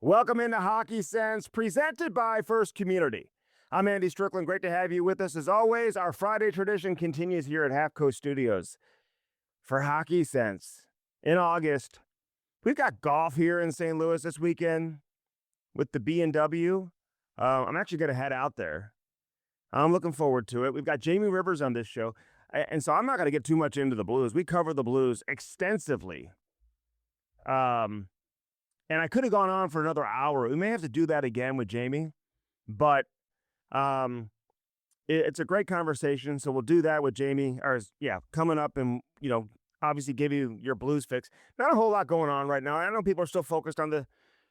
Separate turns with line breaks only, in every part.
Welcome into Hockey Sense, presented by First Community. I'm Andy Strickland. Great to have you with us. As always, our Friday tradition continues here at Half Coast Studios for Hockey Sense. In August, we've got golf here in St. Louis this weekend with the B&W. I'm actually going to head out there. I'm looking forward to it. We've got Jamie Rivers on this show. And so I'm not going to get too much into the Blues. We cover the Blues extensively. And I could have gone on for another hour. We may have to do that again with Jamie, but um, it's a great conversation. So we'll do that with Jamie. Coming up, and obviously give you your Blues fix. Not a whole lot going on right now. I know people are still focused on the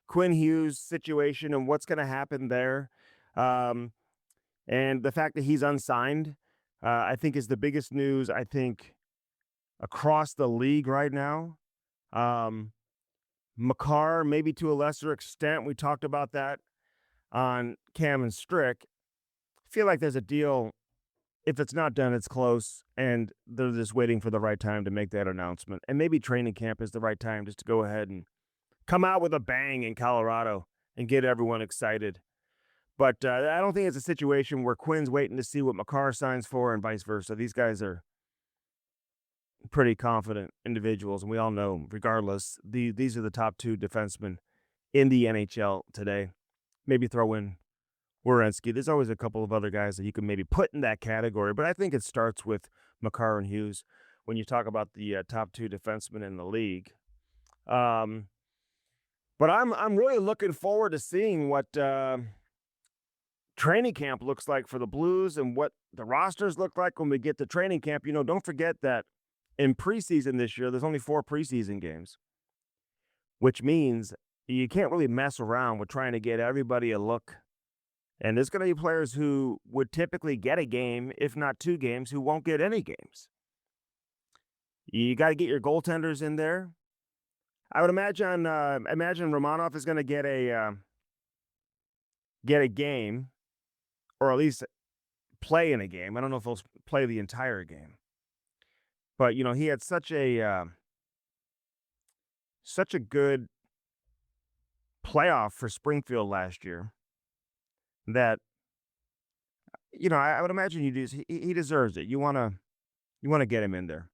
Quinn Hughes situation and what's going to happen there, and the fact that he's unsigned. I think is the biggest news. I think across the league right now. Makar, maybe to a lesser extent. We talked about that on Cam and Strick. I feel like there's a deal. If it's not done, it's close, and they're just waiting for the right time to make that announcement. And maybe training camp is the right time just to go ahead and come out with a bang in Colorado and get everyone excited. But I don't think it's a situation where Quinn's waiting to see what Makar signs for and vice versa. These guys are pretty confident individuals, and we all know, regardless, these are the top two defensemen in the NHL today. Maybe throw in Werenski. There's always a couple of other guys that you can maybe put in that category, but I think it starts with Makar and Hughes when you talk about the top two defensemen in the league. But I'm really looking forward to seeing what training camp looks like for the Blues and what the rosters look like when we get to training camp. Don't forget that in preseason this year, there's only 4 preseason games, which means you can't really mess around with trying to get everybody a look. And there's going to be players who would typically get a game, if not 2 games, who won't get any games. You got to get your goaltenders in there. I would imagine Romanov is going to get a game, or at least play in a game. I don't know if he'll play the entire game. But, he had such a good playoff for Springfield last year that, I would imagine he deserves it. You want to get him in there.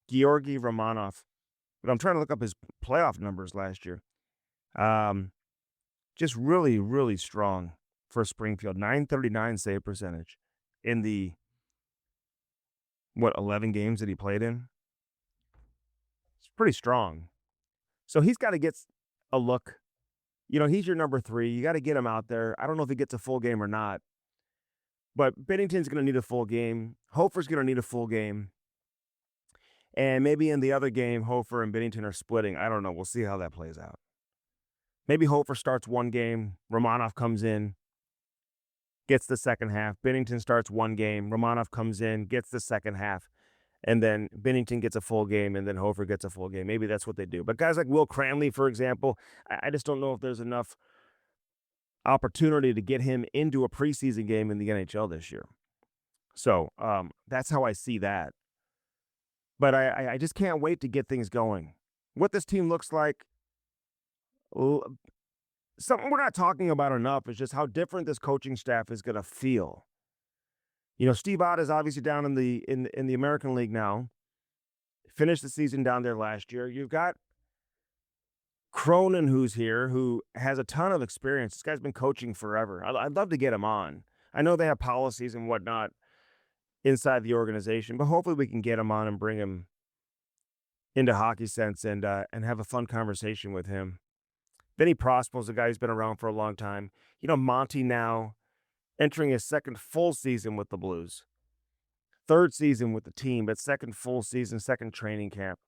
Georgi Romanov. But I'm trying to look up his playoff numbers last year. Just really, really strong for Springfield. .939 save percentage in the 11 games that he played in? It's pretty strong. So he's got to get a look. He's your number 3. You got to get him out there. I don't know if he gets a full game or not. But Binnington's going to need a full game. Hofer's going to need a full game. And maybe in the other game, Hofer and Binnington are splitting. I don't know. We'll see how that plays out. Maybe Hofer starts one game. Romanov comes in, gets the second half. Binnington starts one game. Romanov comes in, gets the second half. And then Binnington gets a full game, and then Hofer gets a full game. Maybe that's what they do. But guys like Will Cranley, for example, I just don't know if there's enough opportunity to get him into a preseason game in the NHL this year. So that's how I see that. But I just can't wait to get things going. What this team looks like, something we're not talking about enough is just how different this coaching staff is going to feel. Steve Ott is obviously down in the American League now. Finished the season down there last year. You've got Cronin, who's here, who has a ton of experience. This guy's been coaching forever. I'd love to get him on. I know they have policies and whatnot inside the organization, but hopefully we can get him on and bring him into Hockey Sense and have a fun conversation with him. Vinny Prospel's a guy who's been around for a long time. Monty now entering his second full season with the Blues. 3rd season with the team, but second full season, second training camp.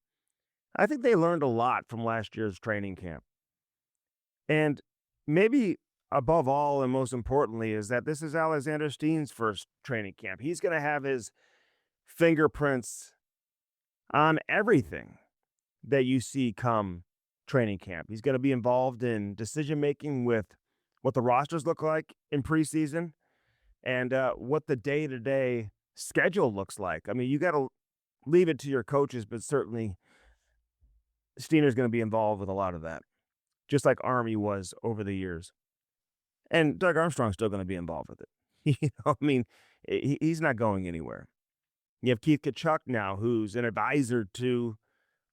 I think they learned a lot from last year's training camp. And maybe above all and most importantly is that this is Alexander Steen's first training camp. He's going to have his fingerprints on everything that you see come training camp. He's going to be involved in decision-making with what the rosters look like in preseason and what the day-to-day schedule looks like. I mean, you got to leave it to your coaches, but certainly Steener's going to be involved with a lot of that. just like Army was over the years. And Doug Armstrong's still going to be involved with it. I mean, he's not going anywhere. You have Keith Kachuk now, who's an advisor to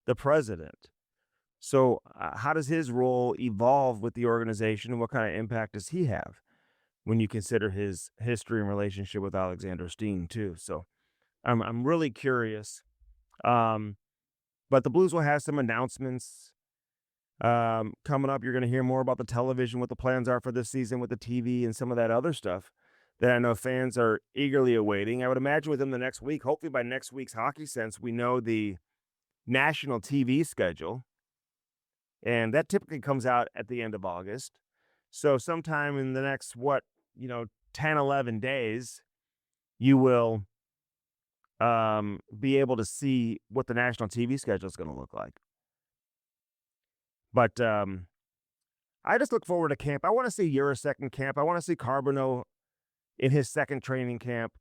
the president. So, how does his role evolve with the organization, and what kind of impact does he have when you consider his history and relationship with Alexander Steen too? So, I'm really curious. Um, but the Blues will have some announcements coming up. You're going to hear more about the television, what the plans are for this season with the TV and some of that other stuff that I know fans are eagerly awaiting. I would imagine within the next week, hopefully by next week's Hockey Sense, we know the national TV schedule. And that typically comes out at the end of August. So sometime in the next, 10, 11 days, you will be able to see what the national TV schedule is going to look like. But I just look forward to camp. I want to see Urasek in camp. I want to see Carbonneau in his second training camp.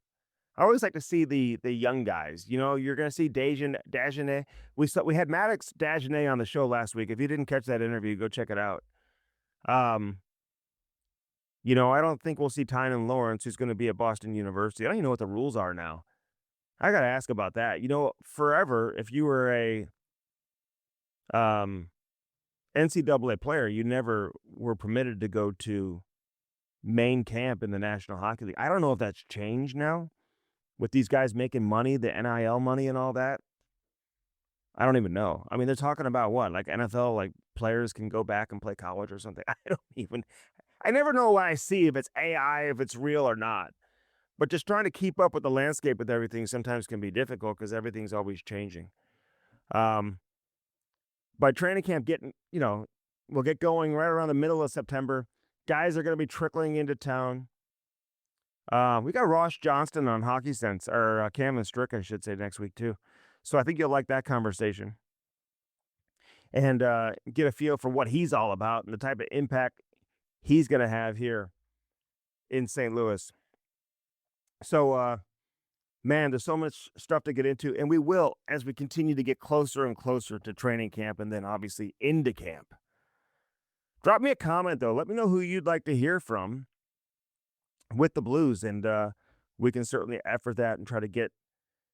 I always like to see the young guys. You're going to see Dagenet. We had Maddox Dagenet on the show last week. If you didn't catch that interview, go check it out. I don't think we'll see Tynan Lawrence, who's going to be at Boston University. I don't even know what the rules are now. I got to ask about that. Forever, if you were a NCAA player, you never were permitted to go to main camp in the National Hockey League. I don't know if that's changed now with these guys making money, the NIL money and all that. I don't even know. I mean, they're talking about what? Like NFL, like players can go back and play college or something. I never know what I see, if it's AI, if it's real or not. But just trying to keep up with the landscape with everything sometimes can be difficult because everything's always changing. By training camp we'll get going right around the middle of September. Guys are going to be trickling into town. We got Ross Johnston on Hockey Sense, or Cameron Strick, I should say, next week too. So I think you'll like that conversation and get a feel for what he's all about and the type of impact he's going to have here in St. Louis. So, man, there's so much stuff to get into, and we will as we continue to get closer and closer to training camp and then obviously into camp. Drop me a comment, though. Let me know who you'd like to hear from with the Blues, and we can certainly effort that and try to get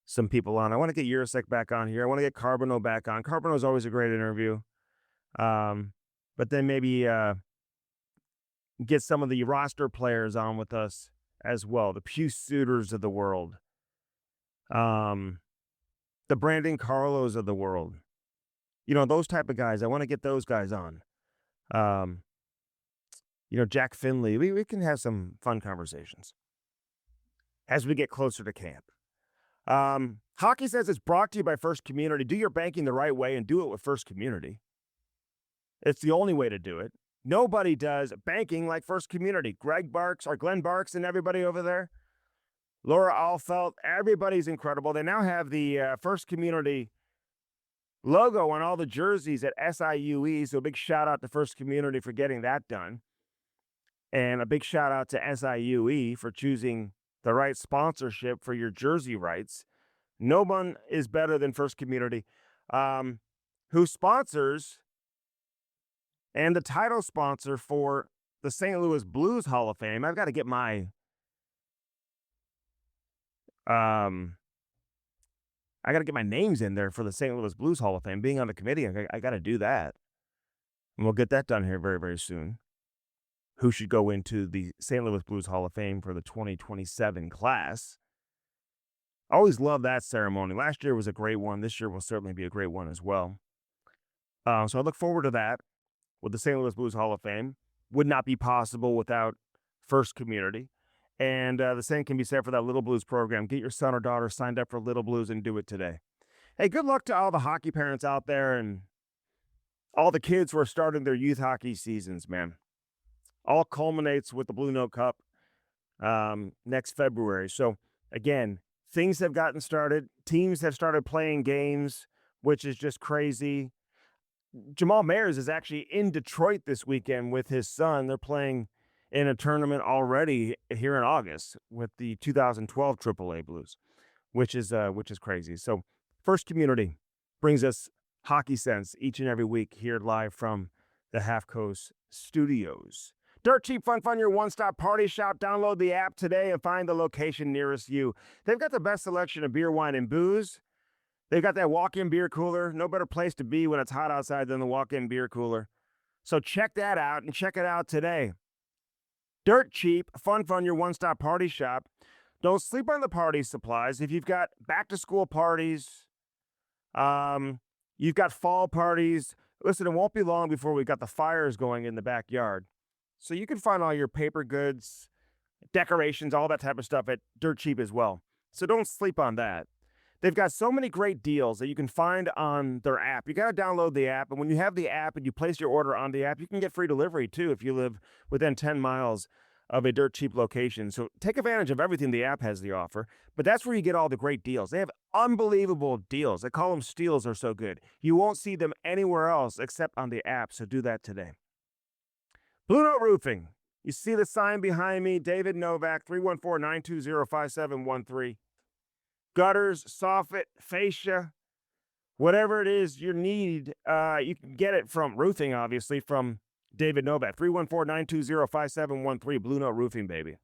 some people on. I want to get Urasek back on here. I want to get Carbonneau back on. Carbonneau is always a great interview. But then maybe get some of the roster players on with us as well. The Pew Suitors of the world. The Brandon Carlos of the world. Those type of guys. I want to get those guys on. Jack Finley. We can have some fun conversations as we get closer to camp. Hockey Sense is brought to you by First Community. Do your banking the right way and do it with First Community. It's the only way to do it. Nobody does banking like First Community. Glenn Barks and everybody over there. Laura Alfeld, everybody's incredible. They now have the First Community logo on all the jerseys at SIUE, so a big shout out to First Community for getting that done. And a big shout out to SIUE for choosing the right sponsorship for your jersey rights. No one is better than First Community, who sponsors and the title sponsor for the St. Louis Blues Hall of Fame. I've got to get my names in there for the St. Louis Blues Hall of Fame. Being on the committee, I got to do that. And we'll get that done here very, very soon. Who should go into the St. Louis Blues Hall of Fame for the 2027 class. I always love that ceremony. Last year was a great one. This year will certainly be a great one as well. So I look forward to that with the St. Louis Blues Hall of Fame. Would not be possible without First Community. And the same can be said for that Little Blues program. Get your son or daughter signed up for Little Blues and do it today. Hey, good luck to all the hockey parents out there and all the kids who are starting their youth hockey seasons, man. All culminates with the Blue Note Cup next February. So, again, things have gotten started. Teams have started playing games, which is just crazy. Jamal Mayers is actually in Detroit this weekend with his son. They're playing in a tournament already here in August with the 2012 AAA Blues, which is crazy. So, First Community brings us Hockey Sense each and every week here live from the Half Coast Studios. Dirt Cheap Fun, your one-stop party shop. Download the app today and find the location nearest you. They've got the best selection of beer, wine, and booze. They've got that walk-in beer cooler. No better place to be when it's hot outside than the walk-in beer cooler. So check that out and check it out today. Dirt Cheap Fun, your one-stop party shop. Don't sleep on the party supplies. If you've got back-to-school parties, you've got fall parties, listen, it won't be long before we got the fires going in the backyard. So you can find all your paper goods, decorations, all that type of stuff at Dirt Cheap as well. So don't sleep on that. They've got so many great deals that you can find on their app. You got to download the app, and when you have the app and you place your order on the app, you can get free delivery too if you live within 10 miles of a Dirt Cheap location. So take advantage of everything the app has to offer, but that's where you get all the great deals. They have unbelievable deals. They call them steals, are so good. You won't see them anywhere else except on the app, so do that today. Blue Note Roofing. You see the sign behind me, David Novak, 314-920-5713. Gutters, soffit, fascia, whatever it is you need, you can get it from roofing, obviously, from David Novak, 314-920-5713, Blue Note Roofing, baby.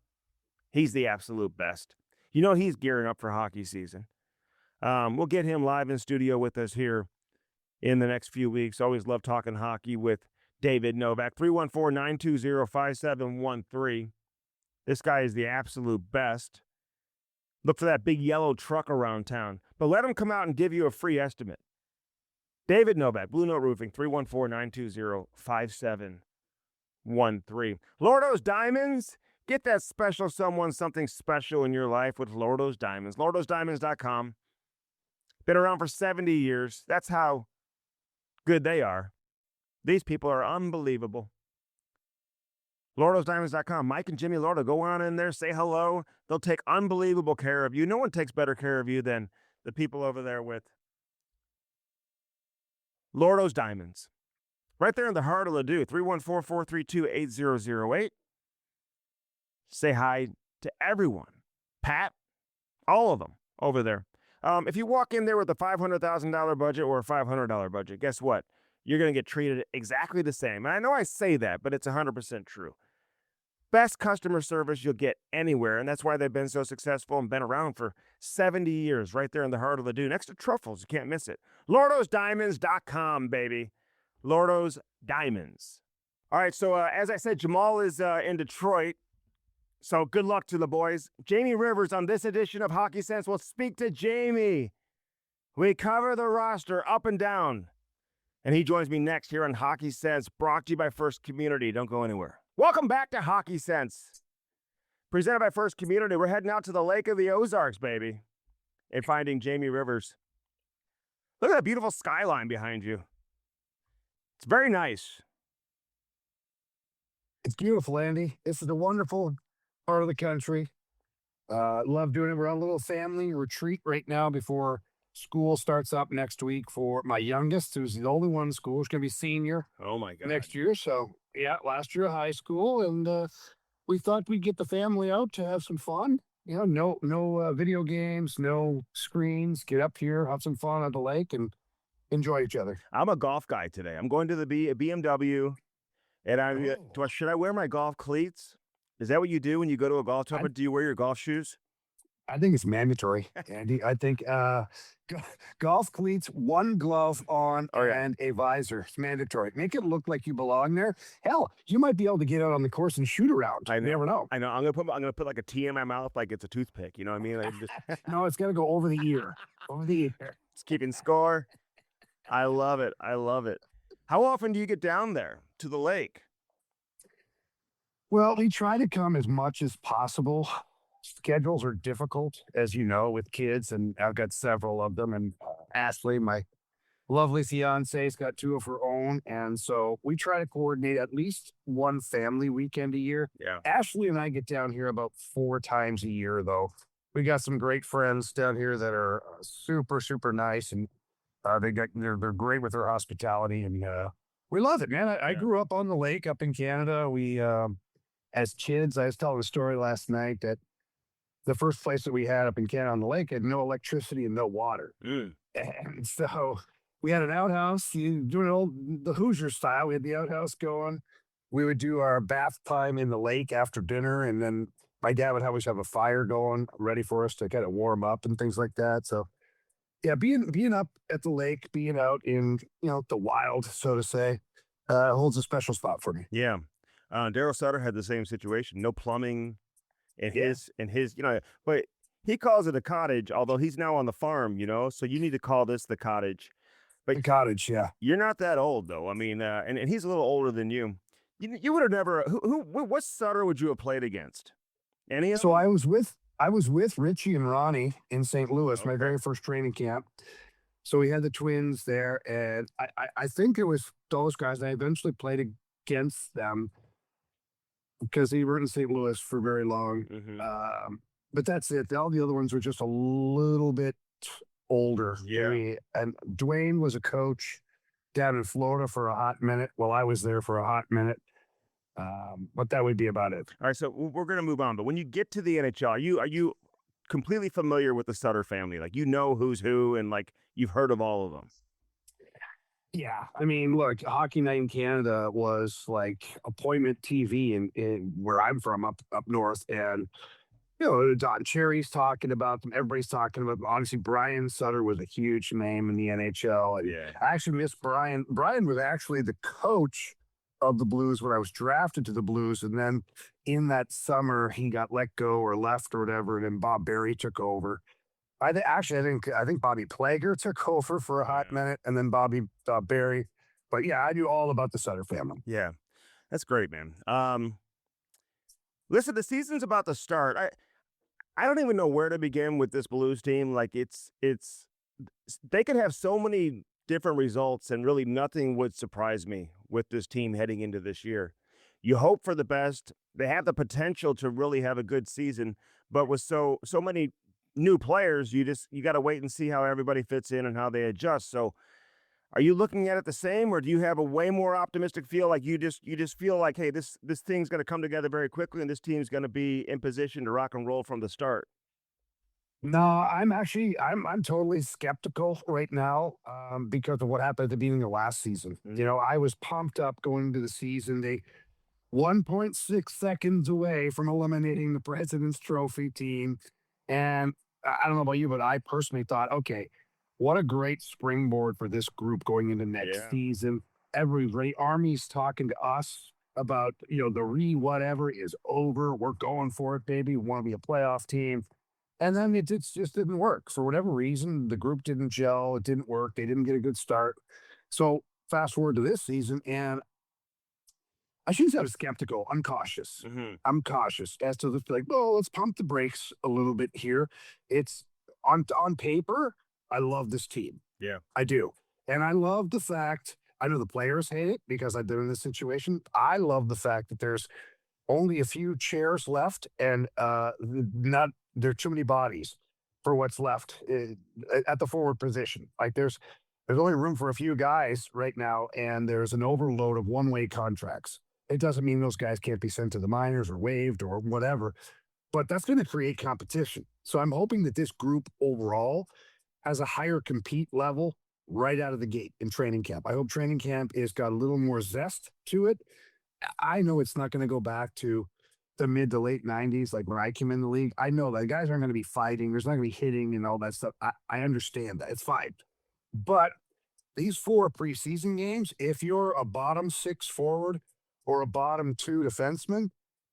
He's the absolute best. You know he's gearing up for hockey season. We'll get him live in studio with us here in the next few weeks. Always love talking hockey with David Novak, 314-920-5713. This guy is the absolute best. Look for that big yellow truck around town, but let him come out and give you a free estimate. David Novak, Blue Note Roofing, 314-920-5713. Lordo's Diamonds. Get that special someone something special in your life with Lordo's Diamonds. LordosDiamonds.com. Been around for 70 years. That's how good they are. These people are unbelievable. LordosDiamonds.com. Mike and Jimmy Lordo, go on in there, say hello. They'll take unbelievable care of you. No one takes better care of you than the people over there with Lordo's Diamonds. Right there in the heart of Ladue, 314-432-8008. Say hi to everyone. Pat, all of them over there. If you walk in there with a $500,000 budget or a $500 budget, guess what? You're going to get treated exactly the same. And I know I say that, but it's 100% true. Best customer service you'll get anywhere, and that's why they've been so successful and been around for 70 years, right there in the heart of Ladue, next to Truffles. You can't miss it. LordosDiamonds.com, baby. Lordo's Diamonds. All right, so as I said, Jamal is in Detroit, so good luck to the boys. Jamie Rivers on this edition of Hockey Sense will speak to Jamie. We cover the roster up and down, and he joins me next here on Hockey Sense, brought to you by First Community. Don't go anywhere. Welcome back to Hockey Sense. Presented by First Community. We're heading out to the Lake of the Ozarks, baby, and finding Jamie Rivers. Look at that beautiful skyline behind you. It's very nice.
It's beautiful, Andy. This is a wonderful part of the country. Love doing it. We're on a little family retreat right now before school starts up next week for my youngest, who's the only one in school. She's going to be senior
Oh, my God.
next year. So, yeah, last year of high school. And we thought we'd get the family out to have some fun. You know, no video games, no screens. Get up here, have some fun at the lake, and enjoy each other.
I'm a golf guy today. I'm going to the BMW, and should I wear my golf cleats? Is that what you do when you go to a golf tournament? Do you wear your golf shoes?
I think it's mandatory, Andy. I think golf cleats, one glove on, and a visor. It's mandatory. Make it look like you belong there. Hell, you might be able to get out on the course and shoot around. You never know.
I know. I'm gonna put like a T in my mouth, like it's a toothpick. You know what I mean? Like
No, it's gonna go over the ear. Over the ear.
It's keeping score. I love it. I love it. How often do you get down there to the lake?
Well, we try to come as much as possible. Schedules are difficult, as you know, with kids, and I've got several of them. And Ashley, my lovely fiance, has got two of her own, and so we try to coordinate at least one family weekend a year.
Yeah.
Ashley and I get down here about 4 times a year, though. We got some great friends down here that are super, super nice, and they're great with their hospitality, and we love it, man. I grew up on the lake up in Canada. We as kids, I was telling a story last night that the first place that we had up in Canada on the lake had no electricity and no water. And so We had an outhouse, you doing old the Hoosier style. We had the outhouse going. We would do our bath time in the lake after dinner, and then my dad would always have a fire going ready for us to kind of warm up and things like that. So yeah, being up at the lake, being out in the wild, so to say, holds a special spot for me.
Yeah. Daryl Sutter had the same situation. No plumbing in
Yeah,
but he calls it a cottage, although he's now on the farm, so you need to call this the cottage. But
the cottage. Yeah.
you're not that old though. I mean, and he's a little older than you. You would have never what Sutter would you have played against? Any of
So
them?
I was with Richie and Ronnie in St. Louis, my
Okay.
very first training camp. So we had the twins there, and I think it was those guys. I eventually played against them because they weren't in St. Louis for very long.
Mhm.
But that's it. All the other ones were just a little bit older.
Yeah.
And Dwayne was a coach down in Florida for a hot minute while I was there for a hot minute. But that would be about it.
All right, so we're gonna move on. But when you get to the NHL, are you completely familiar with the Sutter family? Like you know who's who, and like you've heard of all of them.
Yeah, I mean, look, Hockey Night in Canada was like appointment TV in where I'm from, up north, and Don Cherry's talking about them. Everybody's talking about them. Obviously, Brian Sutter was a huge name in the NHL, and
Yeah.
I actually miss Brian. Brian was actually the coach of the Blues when I was drafted to the Blues, and then in that summer he got let go or left or whatever, and then Bob Berry took over. I think Bobby Plager took over for a hot
Yeah.
minute, and then Bobby Berry. But yeah, I knew all about the Sutter family.
Yeah. That's great, man. Listen, the season's about to start. I don't even know where to begin with this Blues team. Like they could have so many different results and really nothing would surprise me with this team heading into this year. You hope for the best. They have the potential to really have a good season, but with so many new players, you got to wait and see how everybody fits in and how they adjust. So, are you looking at it the same, or do you have a way more optimistic feel? Like you just feel like, hey, this thing's going to come together very quickly, and this team's going to be in position to rock and roll from the start.
No, I'm totally skeptical right now because of what happened at the beginning of last season.
Mhm.
I was pumped up going into the season. They 1.6 seconds away from eliminating the President's Trophy team. And I don't know about you, but I personally thought, okay, what a great springboard for this group going into next
Yeah,
season. Everybody, Army's talking to us about, the whatever is over. We're going for it, baby. We want to be a playoff team. And then just didn't work. For whatever reason, the group didn't gel. It didn't work. They didn't get a good start. So fast forward to this season, and I shouldn't say I was skeptical. I'm cautious.
hmm
I'm cautious as to this, like, oh, let's pump the brakes a little bit here. It's on paper, I love this team.
yeah,
I do. And I love the fact I know the players hate it because I've been in this situation. I love the fact that there's only a few chairs left and not there are too many bodies for what's left at the forward position. Like there's only room for a few guys right now, and there's an overload of one-way contracts. It doesn't mean those guys can't be sent to the minors or waived or whatever, but that's going to create competition. So I'm hoping that this group overall has a higher compete level right out of the gate in training camp. I hope training camp is got a little more zest to it. I know it's not going to go back to the mid to late 90s, like when I came in the league. I know that guys aren't going to be fighting. There's not going to be hitting and all that stuff. I understand that. It's fine. But these four preseason games, if you're a bottom six forward or a bottom two defenseman,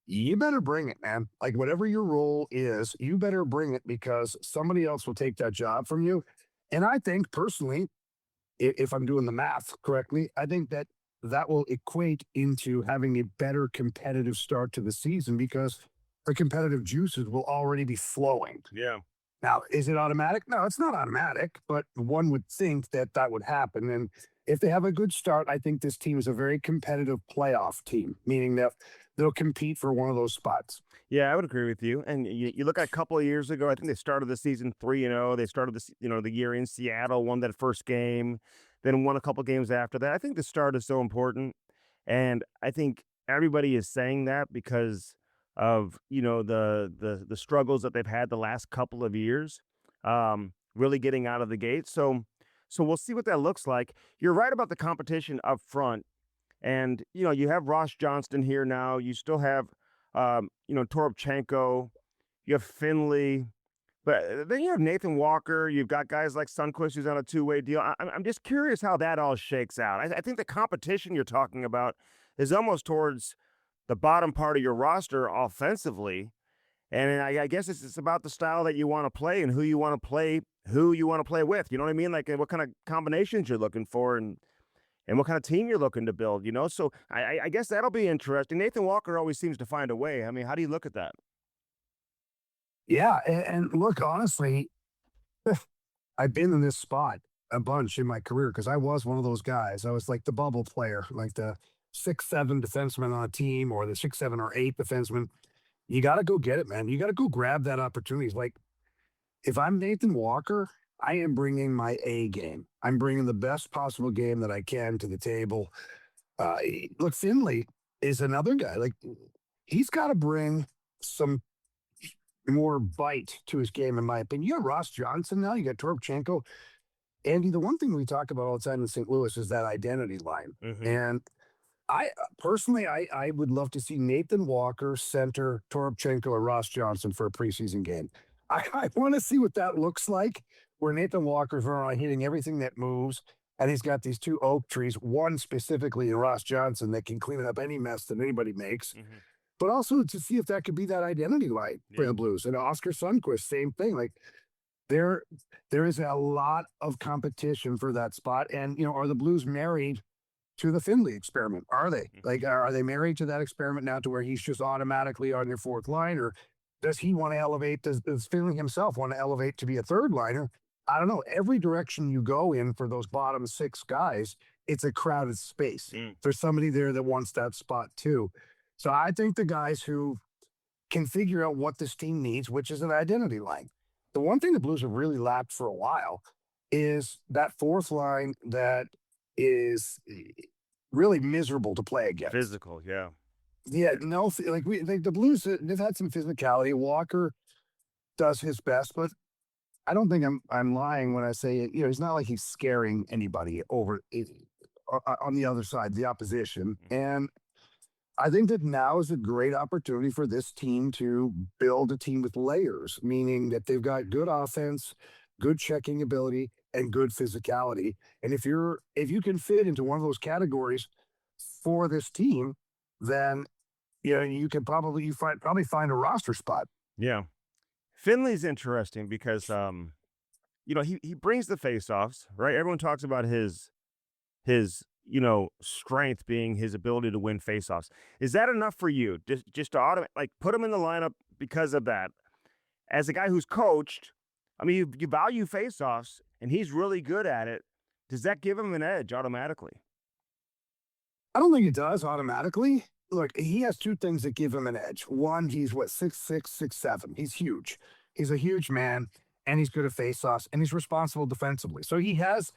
you better bring it, man. Like whatever your role is, you better bring it because somebody else will take that job from you. And I think personally, if I'm doing the math correctly, I think that that will equate into having a better competitive start to the season because the competitive juices will already be flowing.
yeah.
Now, is it automatic? No, it's not automatic, but one would think that that would happen. And if they have a good start, I think this team is a very competitive playoff team, meaning that they'll compete for one of those spots.
Yeah, I would agree with you. And you look at a couple of years ago, I think they started the season 3-0. They started the year in Seattle, won that first game, then won a couple games after that. I think the start is so important. And I think everybody is saying that because of, the struggles that they've had the last couple of years, really getting out of the gate. So we'll see what that looks like. You're right about the competition up front. And, you have Ross Johnston here now. You still have, Toropchenko. You have Finley. But then you have Nathan Walker. You've got guys like Sunquist who's on a two-way deal. I'm just curious how that all shakes out. I think the competition you're talking about is almost towards the bottom part of your roster offensively. And I guess it's about the style that you want to play and who you want to play with. You know what I mean? Like what kind of combinations you're looking for and what kind of team you're looking to build. So I guess that'll be interesting. Nathan Walker always seems to find a way. I mean, how do you look at that?
Yeah, and look, honestly, I've been in this spot a bunch in my career because I was one of those guys. I was like the bubble player, like the 6'7" defenseman on a team or the 6'7" or 8 defenseman. You got to go get it, man. You got to go grab that opportunity. Like if I'm Nathan Walker, I am bringing my A game. I'm bringing the best possible game that I can to the table. Look, Finley is another guy. Like he's got to bring some more bite to his game, in my opinion. You got Ross Johnson now. You got Toropchenko. Andy, the one thing we talk about all the time in St. Louis is that identity line.
Hmm.
And I personally, I would love to see Nathan Walker center Toropchenko or Ross Johnson for a preseason game. I want to see what that looks like, where Nathan Walker's running, hitting everything that moves, and he's got these two oak trees, one specifically in Ross Johnson that can clean up any mess that anybody makes,
Hmm.
but also to see if that could be that identity line for
Yeah.
the Blues. And Oscar Sundquist, same thing. Like there, there is a lot of competition for that spot. And are the Blues married to the Finley experiment? Are they?
Hmm.
Like, are they married to that experiment now to where he's just automatically on your fourth line? Or does he want to elevate? Does Finley himself want to elevate to be a third liner? I don't know. Every direction you go in for those bottom six guys, it's a crowded space.
Mm.
There's somebody there that wants that spot too. So I think the guys who can figure out what this team needs, which is an identity line. The one thing the Blues have really lacked for a while is that fourth line that is really miserable to play against.
Physical, yeah.
Yeah, no, like the Blues, they've had some physicality. Walker does his best, but I don't think I'm lying when I say it. He's not like he's scaring anybody over it, on the other side, the opposition.
Mhm.
And I think that now is a great opportunity for this team to build a team with layers, meaning that they've got good offense, good checking ability, and good physicality. And if you can fit into one of those categories for this team, then you can probably find a roster spot.
Yeah. Finley's interesting because he brings the faceoffs, right? Everyone talks about his strength being his ability to win faceoffs. Is that enough for you? Just to like put him in the lineup because of that? As a guy who's coached, I mean, you value faceoffs and he's really good at it. Does that give him an edge automatically?
I don't think it does automatically. Look, he has two things that give him an edge. One, he's what, 6'6", 6'7". He's huge. He's a huge man, and he's good at faceoffs, and he's responsible defensively. So he has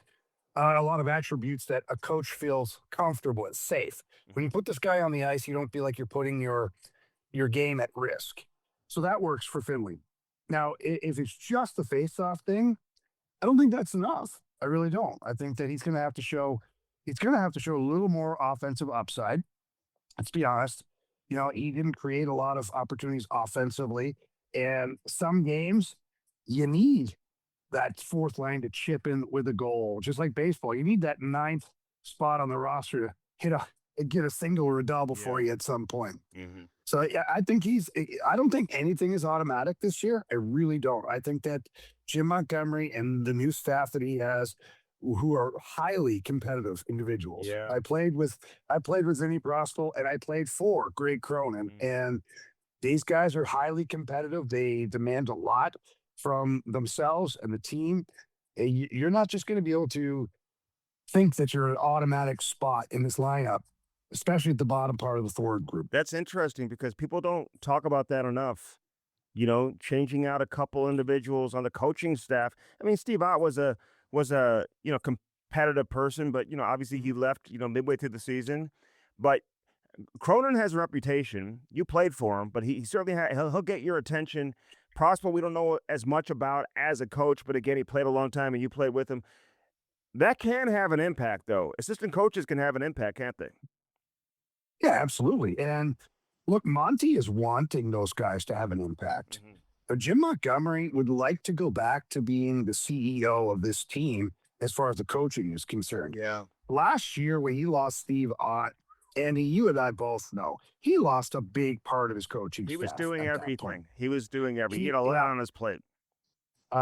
a lot of attributes that a coach feels comfortable with, safe. When
Mhm.
you put this guy on the ice, you don't feel like you're putting your game at risk. So that works for Finley. Now, if it's just the faceoff thing, I don't think that's enough. I really don't. I think that he's going to have to show a little more offensive upside. Let's be honest. He didn't create a lot of opportunities offensively, and some games you need that fourth line to chip in with a goal, just like baseball. You need that ninth spot on the roster to get a single or a double for
Yeah.
you at some point.
Hmm.
So yeah, I don't think anything is automatic this year. I really don't. I think that Jim Montgomery and the new staff that he has, who are highly competitive individuals.
Yeah.
I played with Vinny Brostel and I played for Greg Cronin.
Mhm.
And these guys are highly competitive. They demand a lot from themselves and the team. You're not just going to be able to think that you're an automatic spot in this lineup, especially at the bottom part of the forward group.
That's interesting because people don't talk about that enough. Changing out a couple individuals on the coaching staff. I mean, Steve Ott was a competitive person, but obviously he left midway through the season. But Cronin has a reputation. You played for him, but he certainly he'll get your attention. Prosper, we don't know as much about as a coach, but again, he played a long time and you played with him. That can have an impact, though. Assistant coaches can have an impact, can't they?
Yeah, absolutely. And look, Monty is wanting those guys to have an impact.
Mhm.
Jim Montgomery would like to go back to being the CEO of this team as far as the coaching is concerned.
Yeah.
Last year, when he lost Steve Ott, Andy, you and I both know he lost a big part of his coaching
He was
staff
doing
at that point.
everything. He was doing he
He,
had a lot
yeah,
on his plate.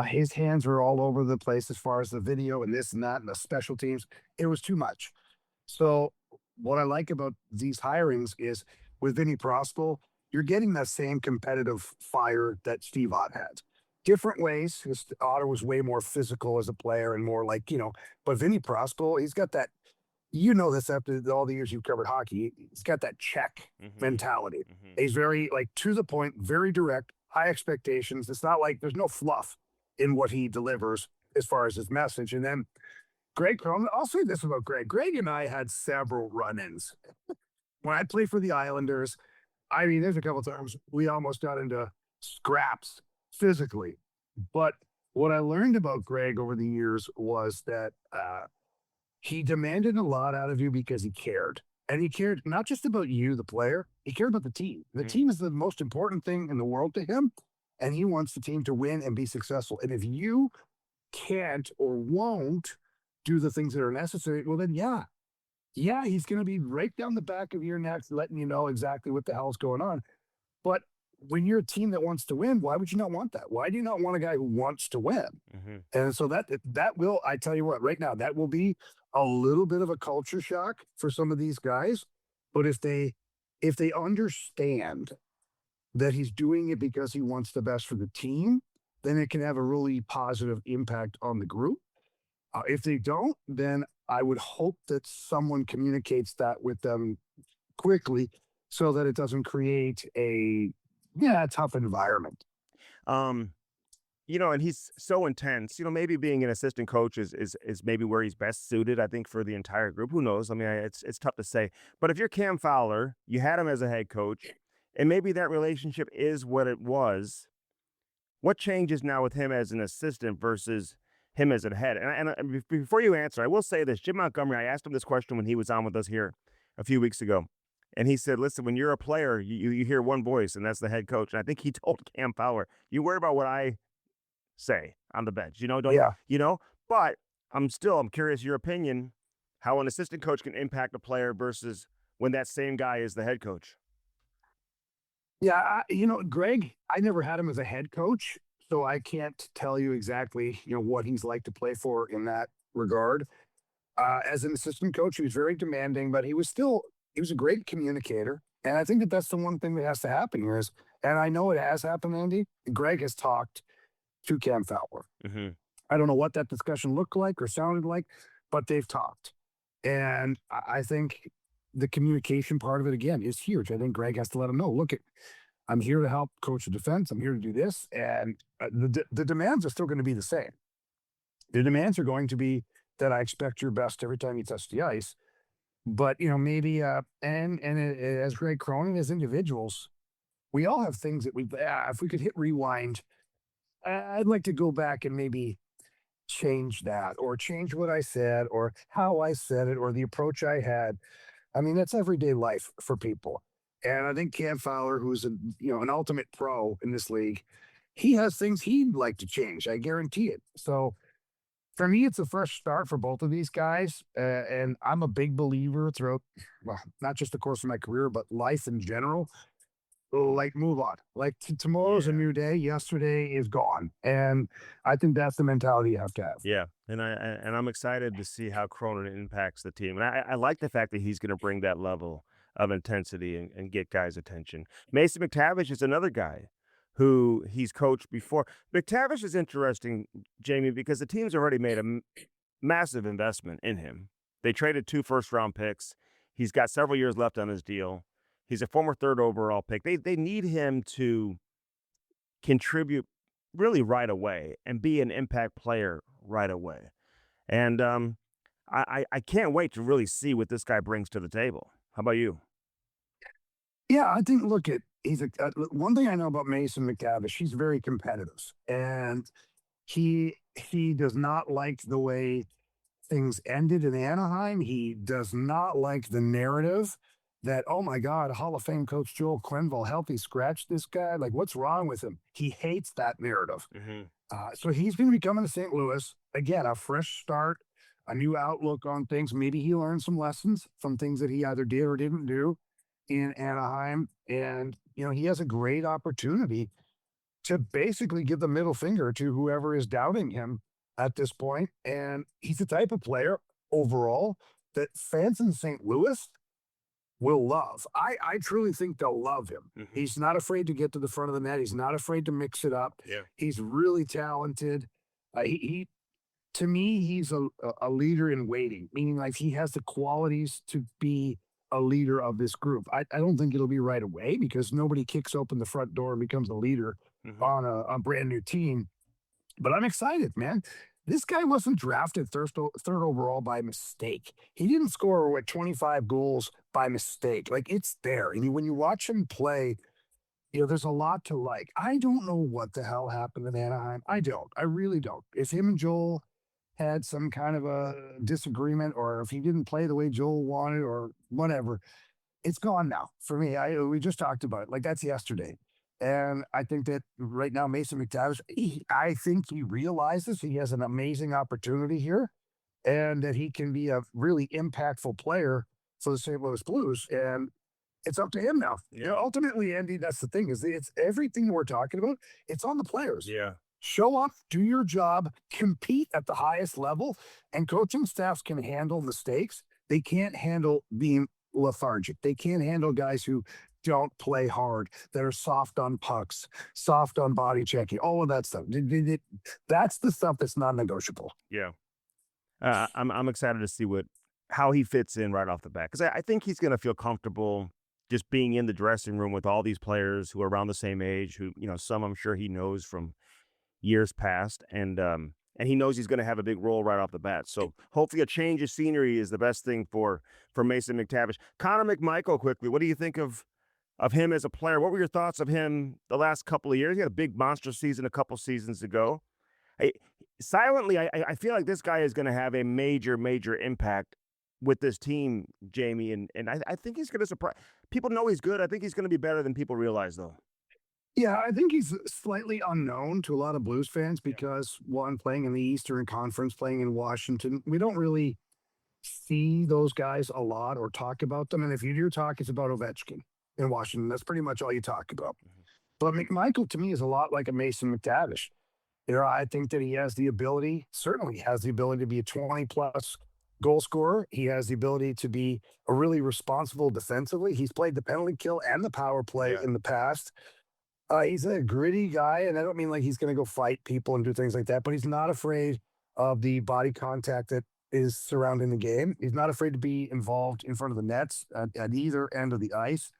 his hands were all over the place as far as the video and this and that and the special teams. It was too much. So what I like about these hirings is with Vinny Prospel, you're getting that same competitive fire that Steve Ott had. Different ways. Otter was way more physical as a player and more like, but Vinny Prospel, he's got that, this after all the years you've covered hockey, he's got that check
Mhm.
mentality.
Mhm.
He's very like to the point, very direct, high expectations. It's not like there's no fluff in what he delivers as far as his message. And then Greg Crone, I'll say this about Greg. Greg and I had several run-ins. When I played for the Islanders, I mean, there's a couple times we almost got into scraps physically. But what I learned about Greg over the years was that he demanded a lot out of you because he cared. And he cared not just about you, the player, he cared about the team. The
Mhm.
team is the most important thing in the world to him. And he wants the team to win and be successful. And if you can't or won't do the things that are necessary, well, then yeah, he's going to be right down the back of your neck, letting you know exactly what the hell's going on. But when you're a team that wants to win, why would you not want that? Why do you not want a guy who wants to win?
Mhm.
And so that will, I tell you what, right now, that will be a little bit of a culture shock for some of these guys. But if they understand that he's doing it because he wants the best for the team, then it can have a really positive impact on the group. If they don't, then I would hope that someone communicates that with them quickly so that it doesn't create a tough environment.
Um, and he's so intense. Maybe being an assistant coach is maybe where he's best suited, I think, for the entire group. Who knows? I mean, it's tough to say. But if you're Cam Fowler, you had him as a head coach, and maybe that relationship is what it was. What changes now with him as an assistant versus him as a head? Before you answer, I will say this: Jim Montgomery. I asked him this question when he was on with us here a few weeks ago, and he said, "Listen, when you're a player, you hear one voice, and that's the head coach." And I think he told Cam Fowler, "You worry about what I say on the bench. Don't
Yeah.
you know?" But I'm curious your opinion how an assistant coach can impact a player versus when that same guy is the head coach.
Yeah. Greg, I never had him as a head coach. So I can't tell you exactly, what he's like to play for in that regard. As an assistant coach, he was very demanding, but he was a great communicator. And I think that that's the one thing that has to happen here is, and I know it has happened, Andy. Greg has talked to Cam Fowler.
Hmm.
I don't know what that discussion looked like or sounded like, but they've talked. And I think the communication part of it again is huge. I think Greg has to let him know, look, I'm here to help coach the defense. I'm here to do this. And the demands are still going to be the same. The demands are going to be that I expect your best every time you touch the ice. But maybe as Greg Cronin, as individuals, we all have things that if we could hit rewind, I'd like to go back and maybe change that or change what I said or how I said it or the approach I had. I mean, that's everyday life for people. And I think Cam Fowler, who's an ultimate pro in this league, he has things he'd like to change. I guarantee it. So for me, it's a fresh start for both of these guys. And I'm a big believer throughout, well, not just the course of my career, but life in general. Like, move on. Like, tomorrow's a
Yeah.
new day. Yesterday is gone. And I think that's the mentality you have to have.
Yeah, and I'm excited to see how Cronin impacts the team, and I like the fact that he's going to bring that level of intensity and get guys' attention. Mason McTavish is another guy who he's coached before. McTavish is interesting, Jamie, because the team's already made a massive investment in him. They traded 2 first-round picks. He's got several years left on his deal. He's a former 3rd overall pick. They need him to contribute really right away and be an impact player right away. And I can't wait to really see what this guy brings to the table. How about you?
Yeah, I think, look, he's one thing I know about Mason McTavish, he's very competitive. And he does not like the way things ended in Anaheim. He does not like the narrative that, oh my God, Hall of Fame coach Joel Quenneville helped he scratch this guy. Like, what's wrong with him? He hates that narrative.
Hmm.
So he's been becoming to St. Louis. Again, a fresh start, a new outlook on things. Maybe he learned some lessons from things that he either did or didn't do in Anaheim. And, he has a great opportunity to basically give the middle finger to whoever is doubting him at this point. And he's the type of player overall that fans in St. Louis will love. I truly think they'll love him.
Hmm.
He's not afraid to get to the front of the net. He's not afraid to mix it up.
Yeah.
He's really talented. He to me, he's a leader in waiting, meaning like he has the qualities to be a leader of this group. I don't think it'll be right away because nobody kicks open the front door and becomes a leader
Hmm.
on a brand new team. But I'm excited, man. This guy wasn't drafted third overall by mistake. He didn't score 25 goals by mistake. Like it's there. And when you watch him play, there's a lot to like. I don't know what the hell happened in Anaheim. I don't. I really don't. If him and Joel had some kind of a disagreement, or if he didn't play the way Joel wanted, or whatever, it's gone now for me. We just talked about it. Like that's yesterday. And I think that right now, Mason McTavish, I think he realizes he has an amazing opportunity here and that he can be a really impactful player for the St. Louis Blues. And it's up to him now.
Yeah.
Ultimately, Andy, that's the thing is it's everything we're talking about. It's on the players.
Yeah.
Show up, do your job, compete at the highest level, and coaching staffs can handle mistakes. They can't handle being lethargic. They can't handle guys who don't play hard, that are soft on pucks, soft on body checking, all of that stuff. That's the stuff that's non-negotiable.
Yeah. I'm excited to see how he fits in right off the bat because I think he's going to feel comfortable just being in the dressing room with all these players who are around the same age. Who some I'm sure he knows from years past, and he knows he's going to have a big role right off the bat. So hopefully, a change of scenery is the best thing for Mason McTavish. Connor McMichael, quickly, what do you think of him as a player? What were your thoughts of him the last couple of years? He had a big monster season a couple seasons ago. I, Silently, I feel like this guy is going to have a major impact with this team, Jamie, and I think he's going to surprise. People know he's good. I think he's going to be better than people realize, though.
Yeah, I think he's slightly unknown to a lot of Blues fans
Yeah.
because one, playing in the Eastern Conference, playing in Washington, we don't really see those guys a lot or talk about them. And if you do talk, it's about Ovechkin in Washington. That's pretty much all you talk about.
Mhm.
But McMichael to me is a lot like a Mason McTavish. I think that he has the ability, certainly has the ability to be a 20 plus goal scorer. He has the ability to be a really responsible defensively. He's played the penalty kill and the power play
Yeah.
in the past. He's a gritty guy, and I don't mean like he's going to go fight people and do things like that, but he's not afraid of the body contact that is surrounding the game. He's not afraid to be involved in front of the nets at either end of the ice.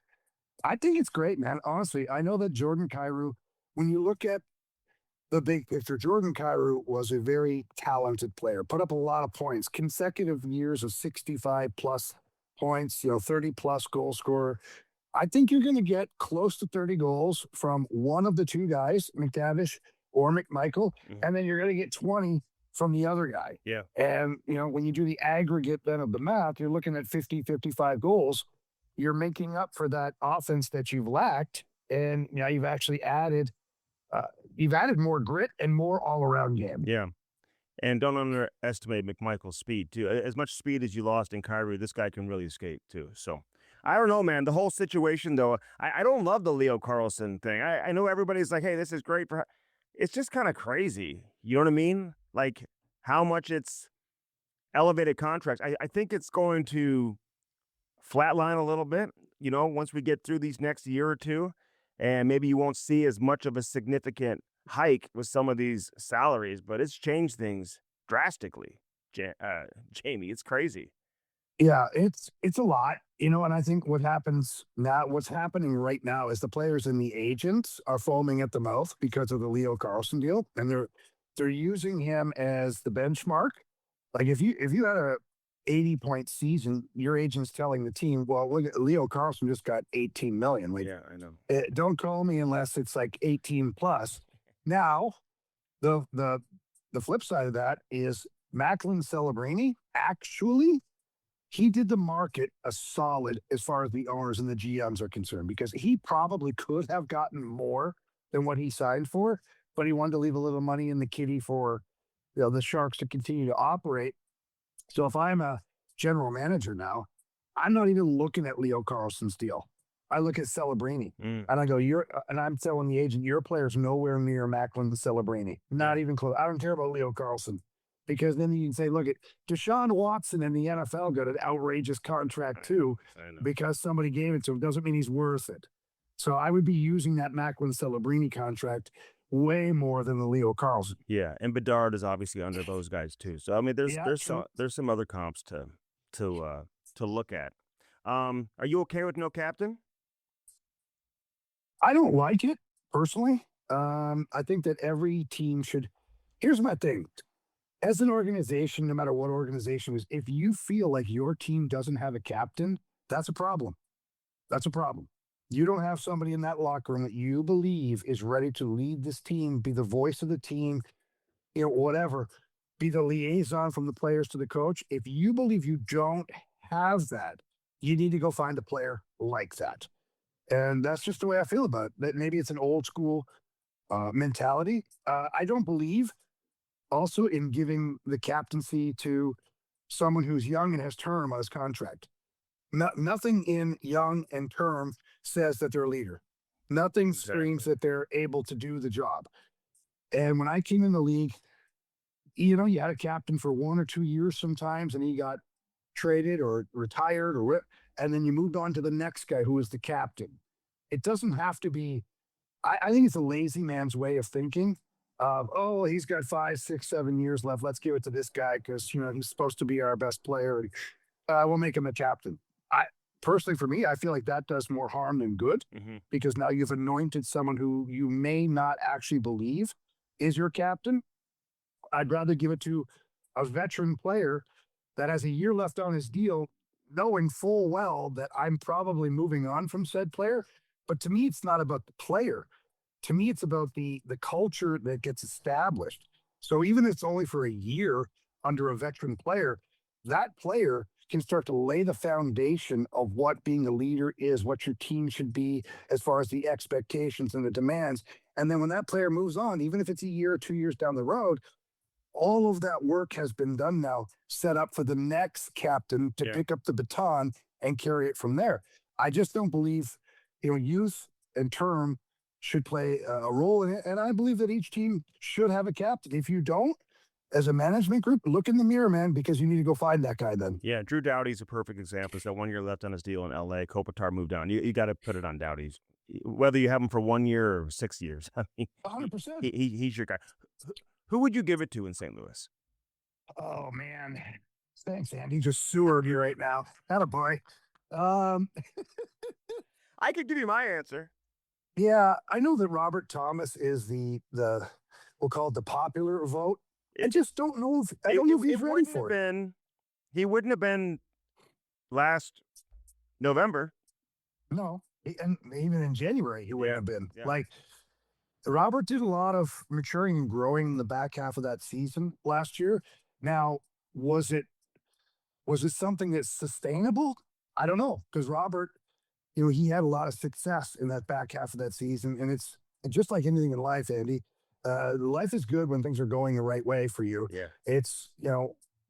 I think it's great, man. Honestly, I know that Jordan Kyrou, when you look at the big picture, Jordan Kyrou was a very talented player, put up a lot of points, consecutive years of 65 plus points, 30 plus goal scorer. I think you're going to get close to 30 goals from one of the two guys, McTavish or McMichael,
Mhm.
and then you're going to get 20 from the other guy.
Yeah.
And, when you do the aggregate then of the math, you're looking at 50, 55 goals. You're making up for that offense that you've lacked. And now uh, you've added more grit and more all around game.
Yeah. And don't underestimate McMichael's speed too. As much speed as you lost in Kyrie, this guy can really escape too. So I don't know, man. The whole situation, though, I don't love the Leo Carlson thing. I know everybody's like, "Hey, this is great for." It's just kind of crazy. You know what I mean? Like how much it's elevated contracts. I think it's going to flatline a little bit. Once we get through these next year or two, and maybe you won't see as much of a significant hike with some of these salaries, but it's changed things drastically. Jamie, it's crazy.
Yeah, it's a lot, and I think what's happening right now is the players and the agents are foaming at the mouth because of the Leo Carlson deal, and they're using him as the benchmark. Like if you had a 80-point season, your agent's telling the team, well, look at Leo Carlson just got 18 million. Like,
Yeah, I know.
don't call me unless it's like 18 plus. Now, the the the flip side of that is Macklin Celebrini, actually, he did the market a solid as far as the owners and the GMs are concerned because he probably could have gotten more than what he signed for, but he wanted to leave a little money in the kitty for the Sharks to continue to operate. So if I'm a general manager now, I'm not even looking at Leo Carlson's deal. I look at Celebrini
Mm,
and I go, and I'm telling the agent, your player's nowhere near Macklin Celebrini. Not
yeah,
even close. I don't care about Leo Carlson because then you can say, look at Deshaun Watson in the NFL got an outrageous contract
I know,
too
I know.
because somebody gave it to him. Doesn't mean he's worth it. So I would be using that Macklin Celebrini contract way more than the Leo Carlson.
Yeah, and Bedard is obviously under those guys too. So I mean, there's
Yeah,
there's some
true.
there's some other comps to uh to look at. Are you okay with no captain?
I don't like it personally. I think that every team should. Here's my thing: as an organization, no matter what organization it is, if you feel like your team doesn't have a captain, that's a problem. That's a problem. You don't have somebody in that locker room that you believe is ready to lead this team, be the voice of the team, whatever, be the liaison from the players to the coach. If you believe you don't have that, you need to go find a player like that. And that's just the way I feel about it. That maybe it's an old school mentality. I don't believe also in giving the captaincy to someone who's young and has term on his contract. Nothing in young and term says that they're a leader. Nothing screams
Exactly.
that they're able to do the job. And when I came in the league, you had a captain for 1 or 2 years sometimes, and he got traded or retired or what, and then you moved on to the next guy who was the captain. It doesn't have to be. I think it's a lazy man's way of thinking. Of oh, he's got 5, 6, 7 years left. Let's give it to this guy because he's supposed to be our best player. And, we'll make him a captain. I personally, for me, I feel like that does more harm than good
Hmm.
because now you've anointed someone who you may not actually believe is your captain. I'd rather give it to a veteran player that has a year left on his deal, knowing full well that I'm probably moving on from said player. But to me, it's not about the player. To me, it's about the culture that gets established. So even if it's only for a year under a veteran player, that player can start to lay the foundation of what being a leader is, what your team should be as far as the expectations and the demands. And then when that player moves on, even if it's a year or 2 years down the road, all of that work has been done now, set up for the next captain to
Yeah.
pick up the baton and carry it from there. I just don't believe, youth and term should play a role in it. And I believe that each team should have a captain. If you don't, as a management group, look in the mirror, man, because you need to go find that guy then.
Yeah, Drew Doughty's a perfect example. He's got 1 year left on his deal in LA. Kopitar moved on. You got to put it on Doughty's, whether you have him for 1 year or 6 years. I mean, he,
100%.
he's your guy. Who would you give it to in St. Louis?
Oh, man. Thanks, Andy. Just sewered you right now. Atta boy. Um,
I could give you my answer.
Yeah, I know that Robert Thomas is the we'll call it the popular vote. I
It
just don't know if I
it,
don't
it,
know if he's
it
ready
wouldn't have
for it.
been. He wouldn't have been last November.
No, and even in January he wouldn't
Yeah,
have been.
yeah.
Like Robert did a lot of maturing and growing in the back half of that season last year. Now, was it was it something that's sustainable? I don't know because Robert, he had a lot of success in that back half of that season, and it's just like anything in life, Andy. Life is good when things are going the right way for you.
Yeah.
It's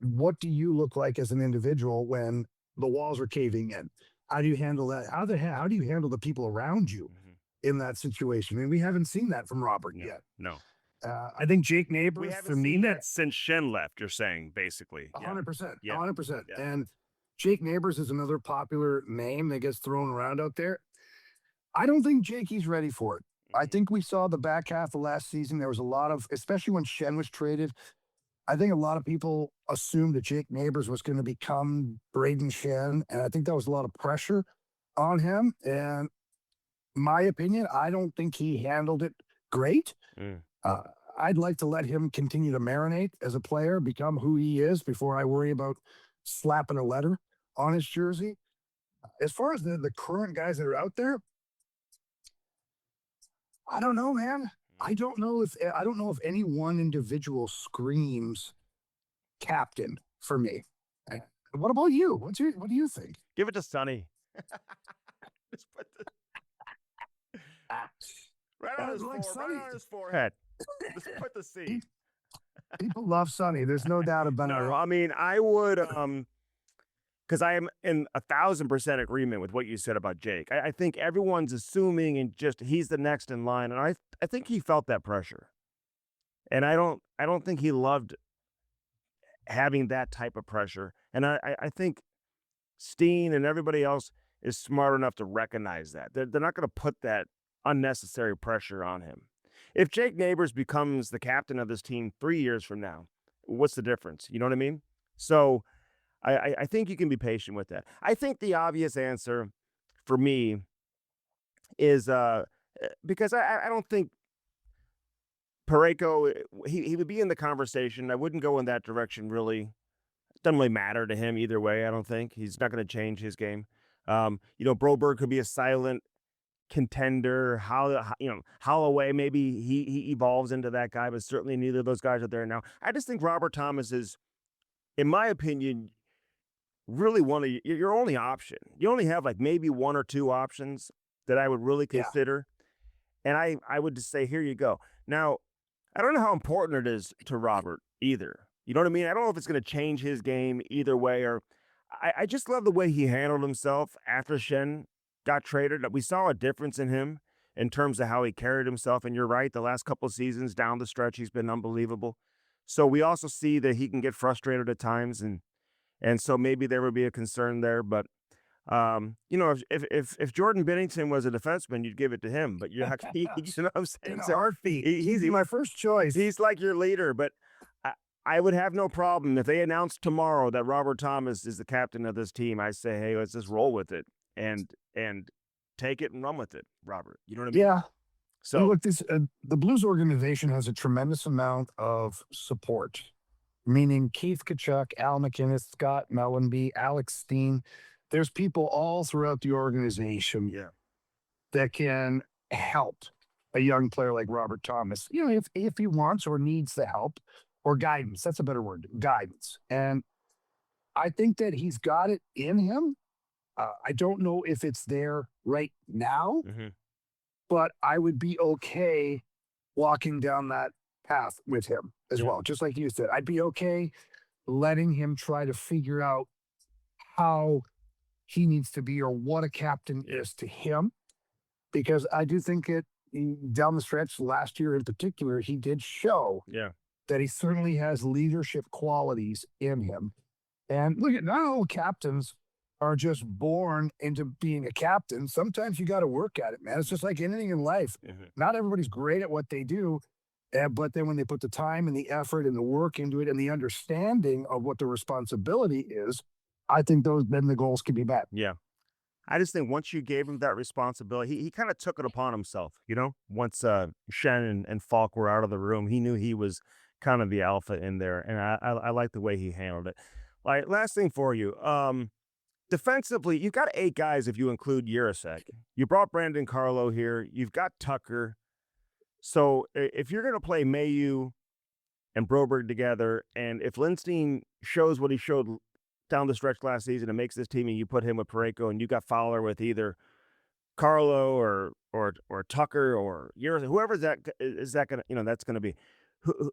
what do you look like as an individual when the walls are caving in? How do you handle that? How do you handle the people around you
Hmm.
in that situation? I mean, we haven't seen that from Robert
No,
yet.
no.
I think Jake
We
Neighbors
haven't
for me,
seen
man,
that since Shen left. You're saying basically, yeah,
100%,
yeah,
100%.
yeah.
And Jake Neighbors is another popular name that gets thrown around out there. I don't think Jakey's ready for it. I
Hmm.
think we saw the back half of last season. There was a lot of, especially when Shen was traded. I think a lot of people assumed that Jake Neighbors was going to become Braden Shen, and I think that was a lot of pressure on him. And my opinion, I don't think he handled it great.
Mm.
Uh, I'd like to let him continue to marinate as a player, become who he is before I worry about slapping a letter on his jersey. As far as the current guys that are out there, I don't know, man. I don't know if any one individual screams. captain for me. Uh, What about you? What do you think?
Give it to Sonny. Just put the
Ah, like
right
Sonny.
on his forehead. Just put the
Pe-
C.
People love Sonny. There's no doubt about
No,
it.
I mean I would because I am in 1,000% agreement with what you said about Jake. I think everyone's assuming and just he's the next in line, and I think he felt that pressure, and I don't think he loved having that type of pressure, and I think Steen and everybody else is smart enough to recognize that they're not going to put that unnecessary pressure on him. If Jake Neighbors becomes the captain of this team 3 years from now, what's the difference? You know what I mean? So I think you can be patient with that. I think the obvious answer for me is because I don't think Pareko he would be in the conversation. I wouldn't go in that direction really. Doesn't really matter to him either way. I don't think he's not going to change his game. Broberg could be a silent contender. Holloway maybe he evolves into that guy, but certainly neither of those guys are there now. I just think Robert Thomas is, in my opinion, really one of your only option. You only have like maybe one or two options that I would really
Yeah,
consider, and I would just say, here you go. Now, I don't know how important it is to Robert either. You know what I mean? I don't know if it's going to change his game either way, or I just love the way he handled himself after Shen got traded. We saw a difference in him in terms of how he carried himself. And you're right, the last couple of seasons down the stretch, he's been unbelievable. So we also see that he can get frustrated at times, and so maybe there would be a concern there. But if Jordan Bennington was a defenseman, you'd give it to him. But you're not, you know what I'm
in
saying?
a
So
heartbeat.
he,
He'd
he's
be my first choice.
he's like your leader. But I, I would have no problem if they announced tomorrow that Robert Thomas is the captain of this team. I say, hey, let's just roll with it and take it and run with it, Robert. You know what I mean?
Yeah. And
So
look, this the Blues organization has a tremendous amount of support, meaning Keith Kachuk, Al McInnes, Scott Mellenby, Alex Steen. There's people all throughout the organization
yeah,
that can help a young player like Robert Thomas. If he wants or needs the help or guidance, that's a better word, guidance. And I think that he's got it in him. I don't know if it's there right now,
hmm
but I would be okay walking down that path with him as
yeah,
well. Just like you said, I'd be okay letting him try to figure out how he needs to be or what a captain
yeah,
is to him. Because I do think it down the stretch last year in particular, he did show
yeah,
that he certainly has leadership qualities in him. And look at not all captains are just born into being a captain. Sometimes you got to work at it, man. It's just like anything in life.
hmm
Not everybody's great at what they do, but then when they put the time and the effort and the work into it and the understanding of what the responsibility is, I think those then the goals can be met.
yeah. I just think once you gave him that responsibility, he kind of took it upon himself, Once Shen and Falk were out of the room, he knew he was kind of the alpha in there, and I like the way he handled it. Like last thing for you, defensively, you've got 8 guys if you include Urasek. You brought Brandon Carlo here. You've got Tucker. So if you're going to play Mayu and Broberg together, and if Lindstein shows what he showed down the stretch last season and makes this team, and you put him with Pareko, and you got Fowler with either Carlo or Tucker or Urasek, whoever's that is that going to that's going to be who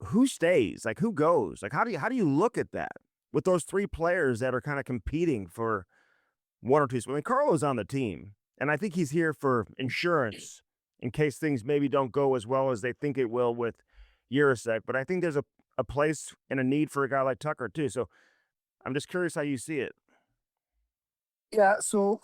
who stays, like who goes, like how do you look at that with those 3 players that are kind of competing for one or two. I mean, Carlo's on the team, and I think he's here for insurance in case things maybe don't go as well as they think it will with Urasek. But I think there's a place and a need for a guy like Tucker too. So I'm just curious how you see it.
Yeah, so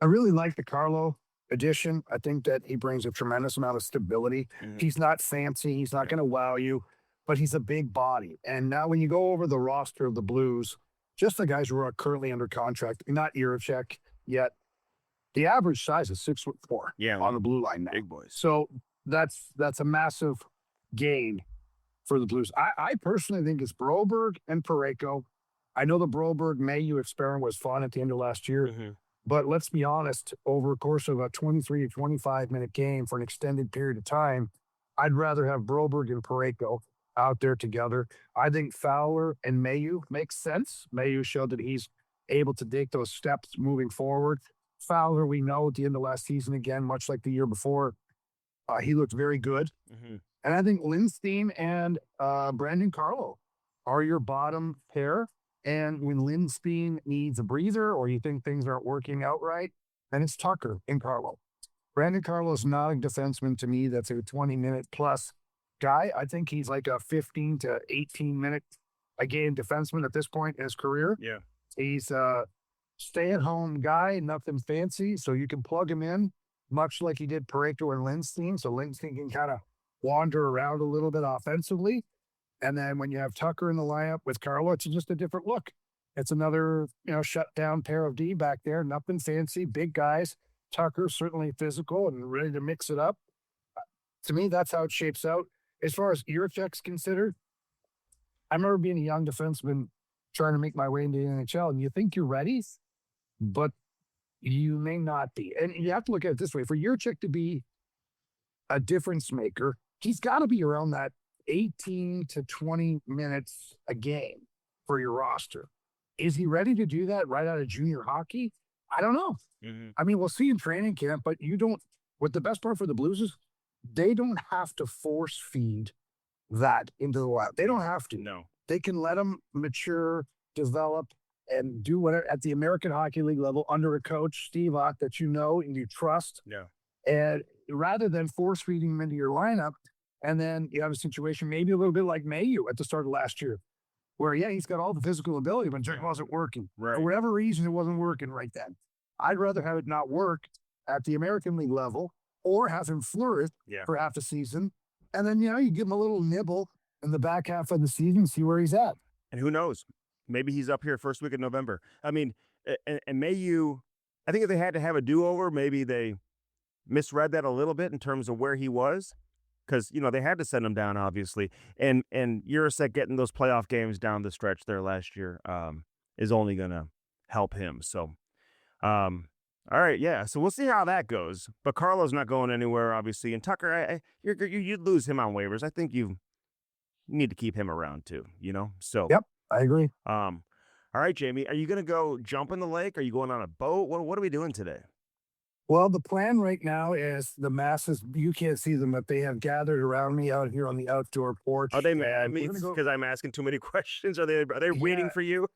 I really like the Carlo addition. I think that he brings a tremendous amount of stability.
Mhm.
He's not fancy, he's not
Yeah.
going to wow you, but he's a big body. And now, when you go over the roster of the Blues, just the guys who are currently under contract, not Irachek yet, the average size is 6'4"
Yeah,
on the blue line now.
big boys.
So that's a massive gain for the Blues. I personally think it's Broberg and Pareko. I know the Broberg Mayu experiment was fun at the end of last year,
hmm
but let's be honest, over a course of a 23 to 25-minute game for an extended period of time, I'd rather have Broberg and Pareko. out there together. I think Fowler and Mayu makes sense. Mayu showed that he's able to take those steps moving forward. Fowler, we know at the end of last season, again, much like the year before, he looked very good.
Hmm.
And I think Lindstein and Brandon Carlo are your bottom pair. And when Lindstein needs a breather or you think things aren't working out right, then it's Tucker and Carlo. Brandon Carlo is not a defenseman to me that's a 20-minute plus guy. I think he's like a 15 to 18-minute a game defenseman at this point in his career.
Yeah.
He's a stay-at-home guy, nothing fancy, so you can plug him in, much like he did Pareto and Lindstein. So Lindstein can kind of wander around a little bit offensively. And then when you have Tucker in the lineup with Carlo, it's just a different look. It's another, shut down pair of D back there. Nothing fancy, big guys. Tucker certainly physical and ready to mix it up. To me, that's how it shapes out. As far as Irachek's considered, I remember being a young defenseman trying to make my way into the NHL, and you think you're ready, but you may not be. And you have to look at it this way: for Irachek to be a difference maker, he's got to be around that 18 to 20 minutes a game for your roster. Is he ready to do that right out of junior hockey? I don't know.
Hmm.
I mean, we'll see in training camp, but you don't. What the best part for the Blues is, they don't have to force feed that into the wild. They don't have to.
No.
They can let them mature, develop, and do whatever at the American Hockey League level under a coach, Steve Ott, that you know and you trust.
Yeah.
And rather than force feeding them into your lineup, and then you have a situation maybe a little bit like Mayu at the start of last year, where, yeah, he's got all the physical ability, but it wasn't working.
Right.
For whatever reason, it wasn't working right then. I'd rather have it not work at the American League level or have him flourish for half the season. And then, you give him a little nibble in the back half of the season, see where he's at.
And who knows? Maybe he's up here first week of November. I mean, and Mayu, I think if they had to have a do-over, maybe they misread that a little bit in terms of where he was. Because, they had to send him down, obviously. And Urasek getting those playoff games down the stretch there last year is only going to help him. So, all right, yeah. So we'll see how that goes. But Carlo's not going anywhere, obviously. And Tucker, you'd lose him on waivers. I think you need to keep him around too, So,
Yep, I agree.
all right, Jamie, are you going to go jump in the lake? Are you going on a boat? What are we doing today?
Well, the plan right now is the masses, you can't see them, but they have gathered around me out here on the outdoor porch.
Are they mad at
and
me
we're gonna go-
because I'm asking too many questions? Are they waiting
Yeah.
for you?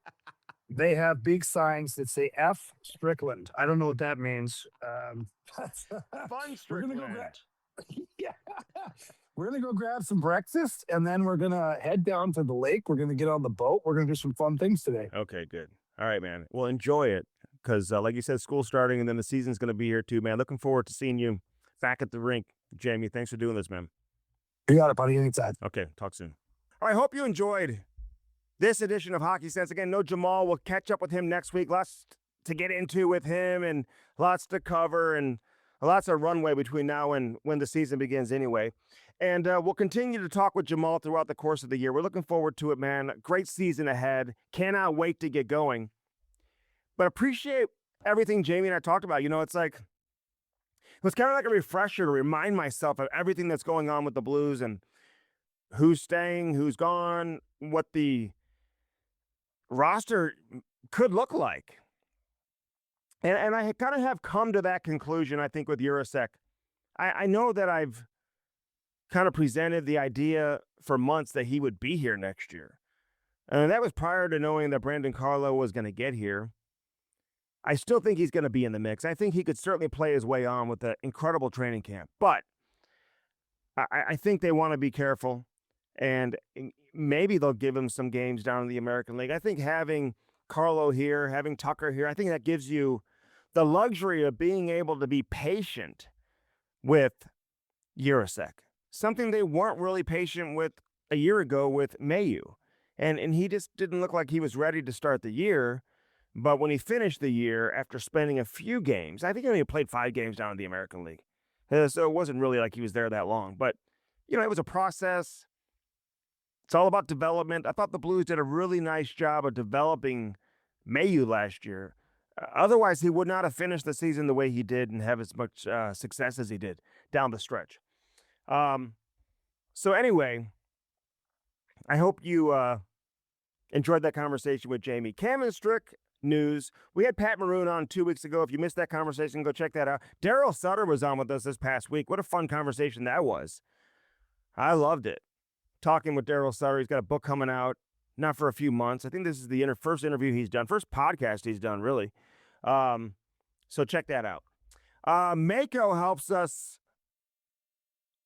They have big signs that say F Strickland. I don't know what that means.
Fun
We're gonna go
Strickland.
grab, yeah. We're gonna go grab some breakfast and then we're gonna head down to the lake. We're gonna get on the boat. We're gonna do some fun things today.
Okay, good. All right, man. Well, enjoy it because, like you said, school's starting and then the season's going to be here too, man. Looking forward to seeing you back at the rink. Jamie, thanks for doing this, man.
You got it, buddy. Anytime.
Okay, talk soon. All right, hope you enjoyed this edition of Hockey Sense. Again, no Jamal. We'll catch up with him next week. Lots to get into with him and lots to cover and lots of runway between now and when the season begins anyway. And we'll continue to talk with Jamal throughout the course of the year. We're looking forward to it, man. Great season ahead. Cannot wait to get going. But appreciate everything Jamie and I talked about. It's like, it was kind of like a refresher to remind myself of everything that's going on with the Blues and who's staying, who's gone, what the roster could look like. And I kind of have come to that conclusion, I think, with Urasek. I know that I've kind of presented the idea for months that he would be here next year. And that was prior to knowing that Brandon Carlo was going to get here. I still think he's going to be in the mix. I think he could certainly play his way on with the incredible training camp. But I think they want to be careful. And maybe they'll give him some games down in the American League. I think having Carlo here, having Tucker here, I think that gives you the luxury of being able to be patient with Urasek. Something they weren't really patient with a year ago with Mayu. And he just didn't look like he was ready to start the year. But when he finished the year after spending a few games, I think he only played 5 games down in the American League. So it wasn't really like he was there that long. But, it was a process. It's all about development. I thought the Blues did a really nice job of developing Mayu last year. Otherwise, he would not have finished the season the way he did and have as much success as he did down the stretch. So anyway, I hope you enjoyed that conversation with Jamie. Cam and Strick news. We had Pat Maroon on 2 weeks ago. If you missed that conversation, go check that out. Daryl Sutter was on with us this past week. What a fun conversation that was. I loved it. Talking with Daryl Sutter. He's got a book coming out, not for a few months. I think this is the first interview he's done, first podcast he's done, really. So check that out. Mako helps us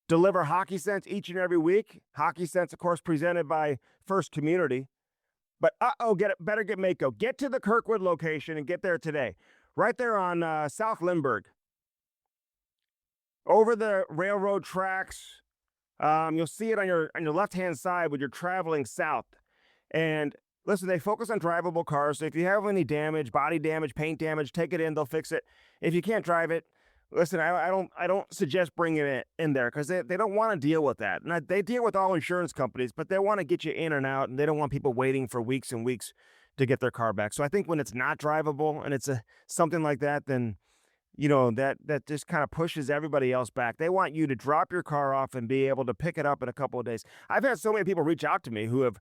deliver Hockey Sense each and every week. Hockey Sense, of course, presented by First Community. But better get Mako. Get to the Kirkwood location and get there today. Right there on South Lindbergh. Over the railroad tracks. You'll see it on your left-hand side when you're traveling south. And listen, they focus on drivable cars. So if you have any damage, body damage, paint damage, take it in. They'll fix it. If you can't drive it, listen, I don't suggest bringing it in there because they don't want to deal with that. And they deal with all insurance companies, but they want to get you in and out, and they don't want people waiting for weeks and weeks to get their car back. So I think when it's not drivable and it's something like that, then that just kind of pushes everybody else back. They want you to drop your car off and be able to pick it up in a couple of days. I've had so many people reach out to me who have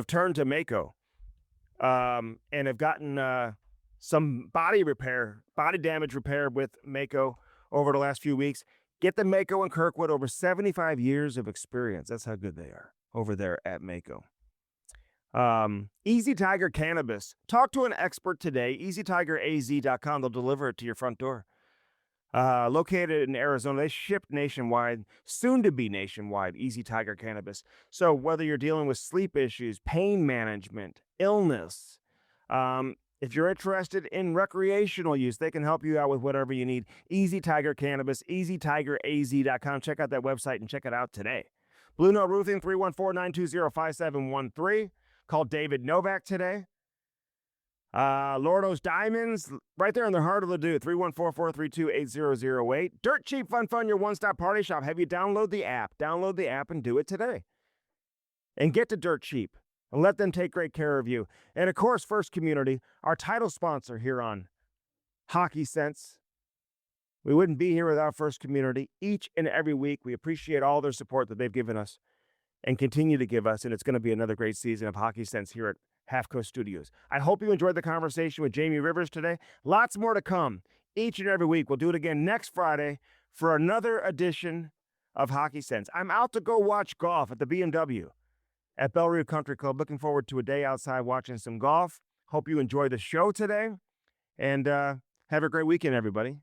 turned to Mako, and have gotten some body damage repair with Mako over the last few weeks. Get the Mako in Kirkwood, over 75 years of experience. That's how good they are over there at Mako. Easy Tiger Cannabis. Talk to an expert today. EasyTigerAZ.com. They'll deliver it to your front door. Located in Arizona, they ship nationwide, soon to be nationwide, Easy Tiger Cannabis. So whether you're dealing with sleep issues, pain management, illness, if you're interested in recreational use, they can help you out with whatever you need. Easy Tiger Cannabis, EasyTigerAZ.com. Check out that website and check it out today. Blue Note Roofing, 314-920-5713. Call David Novak today. Lordo's Diamonds, right there in the heart of Ladue, 314-432-8008. Dirt Cheap Fun, your one-stop party shop. Have you download the app. Download the app and do it today. And get to Dirt Cheap and let them take great care of you. And of course, First Community, our title sponsor here on Hockey Sense. We wouldn't be here without First Community each and every week. We appreciate all their support that they've given us and continue to give us, and it's going to be another great season of Hockey Sense here at Half Coast Studios. I hope you enjoyed the conversation with Jamie Rivers today. Lots more to come each and every week. We'll do it again next Friday for another edition of Hockey Sense. I'm out to go watch golf at the BMW at Bellevue Country Club. Looking forward to a day outside watching some golf. Hope you enjoy the show today, and have a great weekend, everybody.